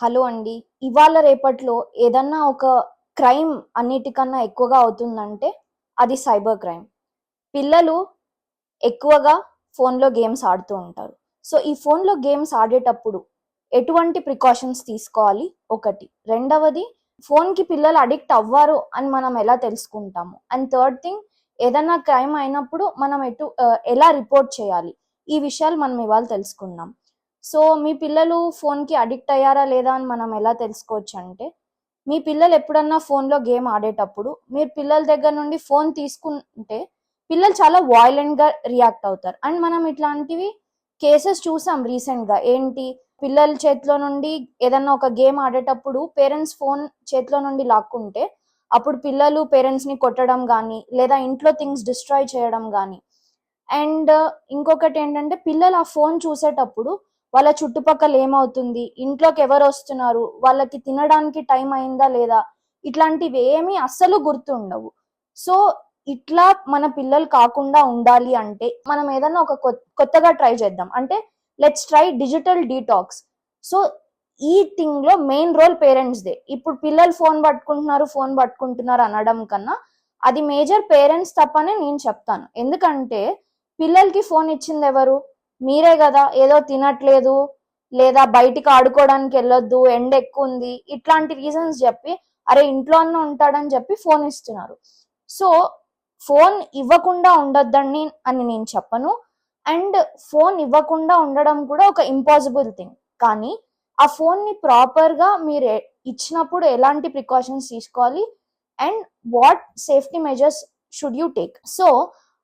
Hello అండి. ఇవాళ రేపట్లో ఏదన్నా ఒక క్రైమ్ అన్నిటికన్నా ఎక్కువగా అవుతుందంటే అది సైబర్ క్రైమ్. పిల్లలు ఎక్కువగా ఫోన్‌లో గేమ్స్ ఆడుతూ ఉంటారు. సో, ఈ ఫోన్‌లో గేమ్స్ ఆడేటప్పుడు ఎటువంటి ప్రికాషన్స్ తీసుకోవాలి ఒకటి. రెండవది ఫోన్‌కి పిల్లలు అడిక్ట్ అవ్వరు అని మనం ఎలా తెలుసుకుంటాము? అండ్ థర్డ్ థింగ్ ఏదన్నా క్రైమ్ అయినప్పుడు మనం ఎలా రిపోర్ట్ చేయాలి? ఈ విషయాలు మనం ఇవాళ తెలుసుకుందాం. సో, మీ పిల్లలు ఫోన్‌కి అడిక్ట్ అయ్యారా లేదా అని మనం ఎలా తెలుసుకోవచ్చంటే, మీ పిల్లలు ఎప్పుడన్నా ఫోన్‌లో గేమ్ ఆడేటప్పుడు మీరు పిల్లల దగ్గర నుండి ఫోన్ తీసుకుంటే పిల్లలు చాలా వయలెంట్‌గా రియాక్ట్ అవుతారు. అండ్ మనం ఇట్లాంటివి కేసెస్ చూసాం రీసెంట్‌గా. ఏంటి పిల్లల చేతిలో నుండి ఏదన్నా ఒక గేమ్ ఆడేటప్పుడు పేరెంట్స్ ఫోన్ చేతిలో నుండి లాక్కుంటే, అప్పుడు పిల్లలు పేరెంట్స్‌ని కొట్టడం గానీ, లేదా ఇంట్లో థింగ్స్ డిస్ట్రాయ్ చేయడం గానీ. అండ్ ఇంకొకటేంటంటే పిల్లలు ఆ ఫోన్ చూసేటప్పుడు వాళ్ళ చుట్టుపక్కల ఏమవుతుంది, ఇంట్లోకి ఎవరొస్తున్నారు, వాళ్ళకి తినడానికి టైం అయిందా లేదా, ఇట్లాంటివి ఏమీ అస్సలు గుర్తుండవు. సో, ఇట్లా మన పిల్లలు కాకుండా ఉండాలి అంటే మనం ఏదన్నా ఒక కొత్తగా ట్రై చేద్దాం. అంటే let's try digital detox. So, ఈ థింగ్‌లో మెయిన్ రోల్ పేరెంట్స్‌దే. ఇప్పుడు పిల్లలు ఫోన్ పట్టుకుంటున్నారు అనడం కన్నా, అది మేజర్ పేరెంట్స్ తప్పనే నేను చెప్తాను. ఎందుకంటే పిల్లలకి ఫోన్ ఇచ్చిందెవరు? మీరే గదా! ఏదో తినట్లేదు, లేదా బయటికి ఆడుకోవడానికి ఎళ్ళొద్దు, ఎండ ఎక్కువుంది, ఇట్లాంటి రీజన్స్ జెప్పి, అరే ఇంట్లో అన్నా ఉంటాడని జెప్పి ఫోన్ ఇస్తున్నారు. సో, ఫోన్ ఇవ్వకుండా ఉండొద్దని అని నేను చెప్పను. అండ్ ఫోన్ ఇవ్వకుండా ఉండడం కూడా ఒక ఇంపాసిబుల్ థింగ్. కానీ, ఆ ఫోన్‌ని ప్రాపర్‌గా ఇచ్చినప్పుడు ఎలాంటి ప్రికాషన్స్ తీసుకోవాలి and what safety measures should you take. So,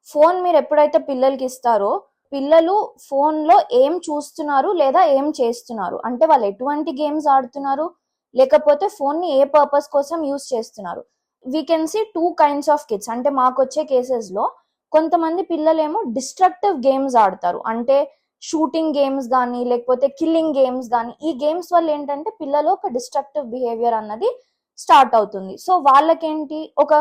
phone మీరెప్పుడైతే పిల్లలకిస్తారో, పిల్లలు ఫోన్‌లో ఏం చూస్తున్నారు లేదా ఏం చేస్తున్నారు, అంటే వాళ్ళు ఎటువంటి గేమ్స్ ఆడుతున్నారు, లేకపోతే ఫోన్‌ని ఏ పర్పస్ కోసం యూజ్ చేస్తున్నారు. We can see 2 kinds of kids. అంటే మాకొచ్చే కేసెస్‌లో కొంతమంది పిల్లలేమో డిస్ట్రక్టివ్ గేమ్స్ ఆడతారు. అంటే షూటింగ్ గేమ్స్ గానీ, లేకపోతే కిల్లింగ్ గేమ్స్ గానీ, ఈ గేమ్స్ వల్ల ఏంటంటే పిల్లలో ఒక డిస్ట్రక్టివ్ బిహేవియర్ అన్నది స్టార్ట్ అవుతుంది. సో, వాళ్ళకేంటి ఒక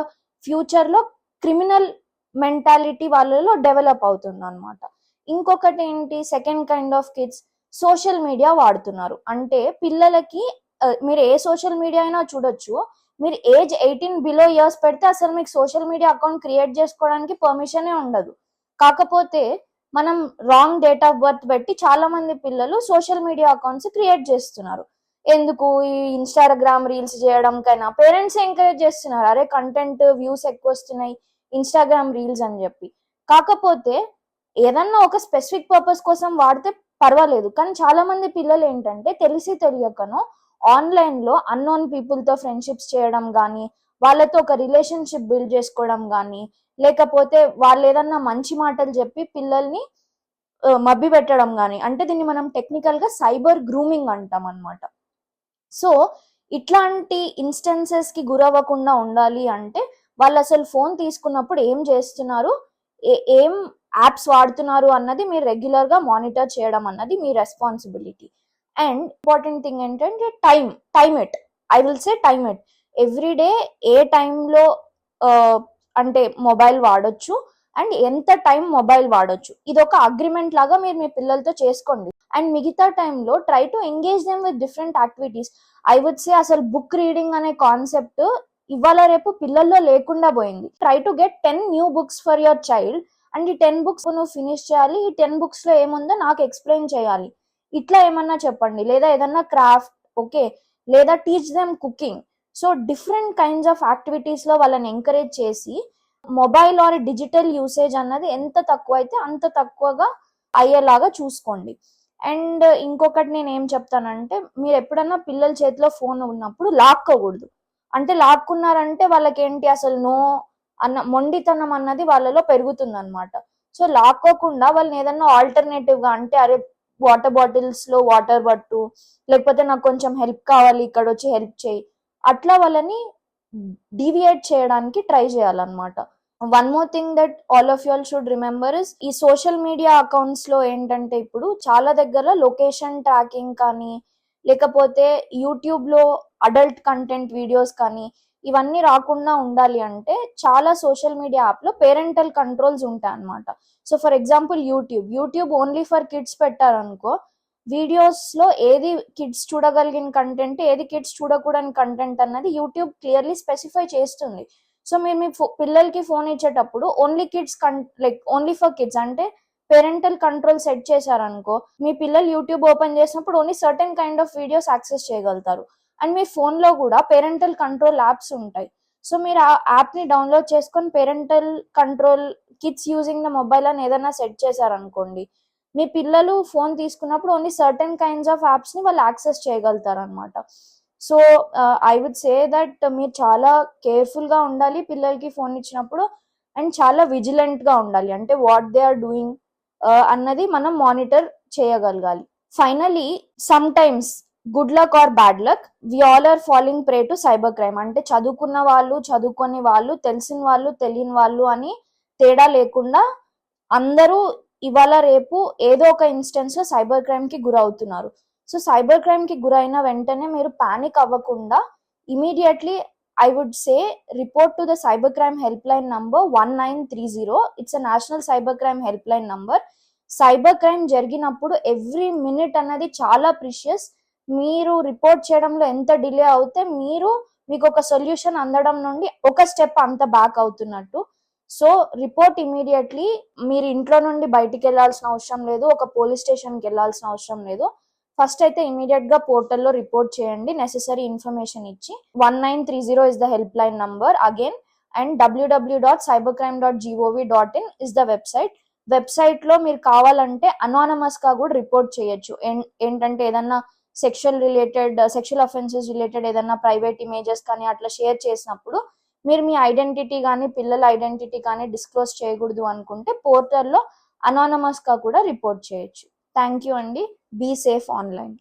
ఫ్యూచర్‌లో క్రిమినల్ మెంటాలిటీ వాళ్ళలో డెవలప్ అవుతుందన్నమాట. ఇంకొకటేంటి second kind of kids social media వాడుతున్నారు. అంటే పిల్లలకి మీరు ఏ సోషల్ మీడియా అయినా చూడొచ్చు. మీరు ఏజ్ 18 బిలో ఇయర్స్ పెడితే అసలు మీకు సోషల్ మీడియా అకౌంట్ క్రియేట్ చేసుకోవడానికి పర్మిషనే ఉండదు. కాకపోతే మనం రాంగ్ డేట్ ఆఫ్ బర్త్ పెట్టి చాలా మంది పిల్లలు సోషల్ మీడియా అకౌంట్స్ క్రియేట్ చేస్తున్నారు. ఎందుకు ఈ ఇన్‌స్టాగ్రామ్ రీల్స్ చేయడం కైనా పేరెంట్స్ ఎంకరేజ్ చేస్తున్నారు. అరే కంటెంట్ వ్యూస్ ఎక్కువొస్తున్నాయి ఇన్‌స్టాగ్రామ్ రీల్స్ అని చెప్పి. కాకపోతే ఏదన్నా ఒక స్పెసిఫిక్ పర్పస్ కోసం వాడితే పర్వాలేదు. కానీ చాలా మంది పిల్లలు ఏంటంటే తెలిసి తెలియకనో ఆన్‌లైన్‌లో అన్నోన్ పీపుల్‌తో ఫ్రెండ్‌షిప్స్ చేయడం గానీ, వాళ్ళతో ఒక రిలేషన్‌షిప్ బిల్డ్ చేసుకోవడం గానీ, లేకపోతే వాళ్ళేదన్నా మంచి మాటలు చెప్పి పిల్లల్ని మభ్యపెట్టడం గానీ, అంటే దీన్ని మనం టెక్నికల్‌గా సైబర్ గ్రూమింగ్ అంటామనమాట. సో, ఇట్లాంటి ఇన్‌స్టెన్సెస్‌కి గురవ్వకుండా ఉండాలి అంటే, వాళ్ళసలు ఫోన్ తీసుకున్నప్పుడు ఏం చేస్తున్నారు? ఏం యాప్స్ వాడుతున్నారు అన్నది మీరు రెగ్యులర్‌గా మానిటర్ చేయడం అన్నది మీ రెస్పాన్సిబిలిటీ. అండ్ ఇంపార్టెంట్ థింగ్ ఏంటంటే time it. I will say time it. Every day ఏ టైమ్‌లో ఆహ్, అంటే మొబైల్ వాడొచ్చు అండ్ ఎంత టైం మొబైల్ వాడొచ్చు. ఇదొక అగ్రీమెంట్ లాగా మీరు మీ పిల్లలతో చేసుకోండి. అండ్ మిగతా టైంలో try to engage them with different activities. I would say అసలు బుక్ రీడింగ్ అనే కాన్సెప్ట్ ఇవాళ రేపు పిల్లల్లో లేకుండా పోయింది. Try to get 10 new books for your child and ఈ 10 బుక్స్ నువ్వు ఫినిష్ చేయాలి. ఈ 10 బుక్స్‌లో ఏముందో నాకు ఎక్స్‌ప్లెయిన్ చేయాలి. ఇట్లా ఏమన్నా చెప్పండి. లేదా ఏదన్నా క్రాఫ్ట్ ఓకే. లేదా teach them cooking. So, different kinds of యాక్టివిటీస్‌లో వాళ్ళని ఎంకరేజ్ చేసి మొబైల్ ఆర్ డిజిటల్ యూసేజ్ అన్నది ఎంత తక్కువైతే అంత తక్కువగా అయ్యేలాగా చూసుకోండి. అండ్ ఇంకొకటి నేనేం చెప్తానంటే, మీరెప్పుడన్నా పిల్లల చేతిలో ఫోన్ ఉన్నప్పుడు లాక్కోకూడదు. అంటే లాక్కున్నారంటే వాళ్ళకేంటి అసలు నో అన్న మొండితనం అన్నది వాళ్ళలో పెరుగుతుందనమాట. సో, లాక్కోకుండా వాళ్ళని ఏదన్నా ఆల్టర్‌నేటివ్‌గా అంటే, అరే వాటర్ బాటిల్స్‌లో వాటర్ పట్టు, లేకపోతే నాకు కొంచెం హెల్ప్ కావాలి ఇక్కడొచ్చి హెల్ప్ చెయ్యి. అట్లా వాళ్ళని డీవియేట్ చేయడానికి ట్రై చేయాలన్నమాట. One more thing that all of you all should remember is ఈ సోషల్ మీడియా అకౌంట్స్ లో ఏంటంటే ఇప్పుడు చాలా దగ్గర లొకేషన్ ట్రాకింగ్ కానీ లేకపోతే యూట్యూబ్ లో అడల్ట్ కంటెంట్ వీడియోస్ కానీ ఇవన్నీ రాకుండా ఉండాలి అంటే చాలా సోషల్ మీడియా యాప్ లో పేరెంటల్ కంట్రోల్స్ ఉంటాయి అన్నమాట. So for example YouTube only for kids పెట్టారనుకో వీడియోస్లో ఏది కిడ్స్ చూడగలిగిన కంటెంట్, ఏది కిడ్స్ చూడకూడని కంటెంట్ అన్నది యూట్యూబ్ క్లియర్లీ స్పెసిఫై చేస్తుంది. సో మీరు మీ పిల్లలకి ఫోన్ ఇచ్చేటప్పుడు only kids only for kids అంటే పేరెంటల్ కంట్రోల్ సెట్ చేశారనుకో, మీ పిల్లలు యూట్యూబ్ ఓపెన్ చేసినప్పుడు only certain kind of videos access చేయగలుగుతారు. అండ్ మీ ఫోన్లో కూడా పేరెంటల్ కంట్రోల్ యాప్స్ ఉంటాయి. సో మీరు ఆ యాప్ని డౌన్లోడ్ చేసుకొని parental control kids using the mobile అని ఏదైనా సెట్ చేశారనుకోండి, మీ పిల్లలు ఫోన్ తీసుకున్నప్పుడు ఓన్లీ సర్టెన్ కైండ్స్ ఆఫ్ యాప్స్ని వాళ్ళు యాక్సెస్ చేయగలుగుతారు అనమాట. So I would say that మీరు చాలా కేర్ఫుల్గా ఉండాలి పిల్లలకి ఫోన్ ఇచ్చినప్పుడు, అండ్ చాలా విజిలెంట్గా ఉండాలి. అంటే వాట్ దే ఆర్ డూయింగ్ అన్నది మనం మానిటర్ చేయగలగాలి. Finally, sometimes good luck or bad luck, we all are falling prey to cyber crime. అంటే చదువుకున్న వాళ్ళు, చదువుకొని వాళ్ళు, తెలిసిన వాళ్ళు, తెలియని వాళ్ళు అని తేడా లేకుండా అందరూ ఇవాళ రేపు ఏదో ఒక ఇన్స్టెన్స్ లో సైబర్ క్రైమ్ కి గురవుతున్నారు. సో సైబర్ క్రైమ్ కి గురైన వెంటనే మీరు పానిక్ అవ్వకుండా immediately I would say report to the cybercrime helpline number 1930. It's a national cybercrime helpline number. Cyber crime జరిగినప్పుడు ఎవ్రీ మినిట్ అన్నది చాలా ప్రిషియస్. మీరు రిపోర్ట్ చేయడంలో ఎంత డిలే అవుతే మీకు ఒక సొల్యూషన్ అందడం నుండి ఒక స్టెప్ అంత బ్యాక్ అవుతున్నట్టు. So report immediately. మీరు ఇంట్లో నుండి బయటికి వెళ్ళాల్సిన అవసరం లేదు, ఒక పోలీస్ స్టేషన్కి వెళ్ళాల్సిన అవసరం లేదు. ఫస్ట్ అయితే ఇమీడియట్ గా పోర్టల్లో రిపోర్ట్ చేయండి, నెసెసరీ ఇన్ఫర్మేషన్ ఇచ్చి. 1930 is the help line number again. And www.cybercrime.gov.in is the website లో మీరు కావాలంటే అనానమస్ గా కూడా రిపోర్ట్ చేయొచ్చు. ఏంటంటే ఏదన్నా సెక్షువల్ అఫెన్సెస్ రిలేటెడ్ ఏదన్నా ప్రైవేట్ ఇమేజెస్ కానీ అట్లా షేర్ చేసినప్పుడు మీరు మీ ఐడెంటిటీ కానీ పిల్లల ఐడెంటిటీ కానీ డిస్క్లోజ్ చేయకూడదు అనుకుంటే పోర్టల్లో అనానమస్ గా కూడా రిపోర్ట్ చేయొచ్చు. థ్యాంక్ యూ అండి. Be safe online.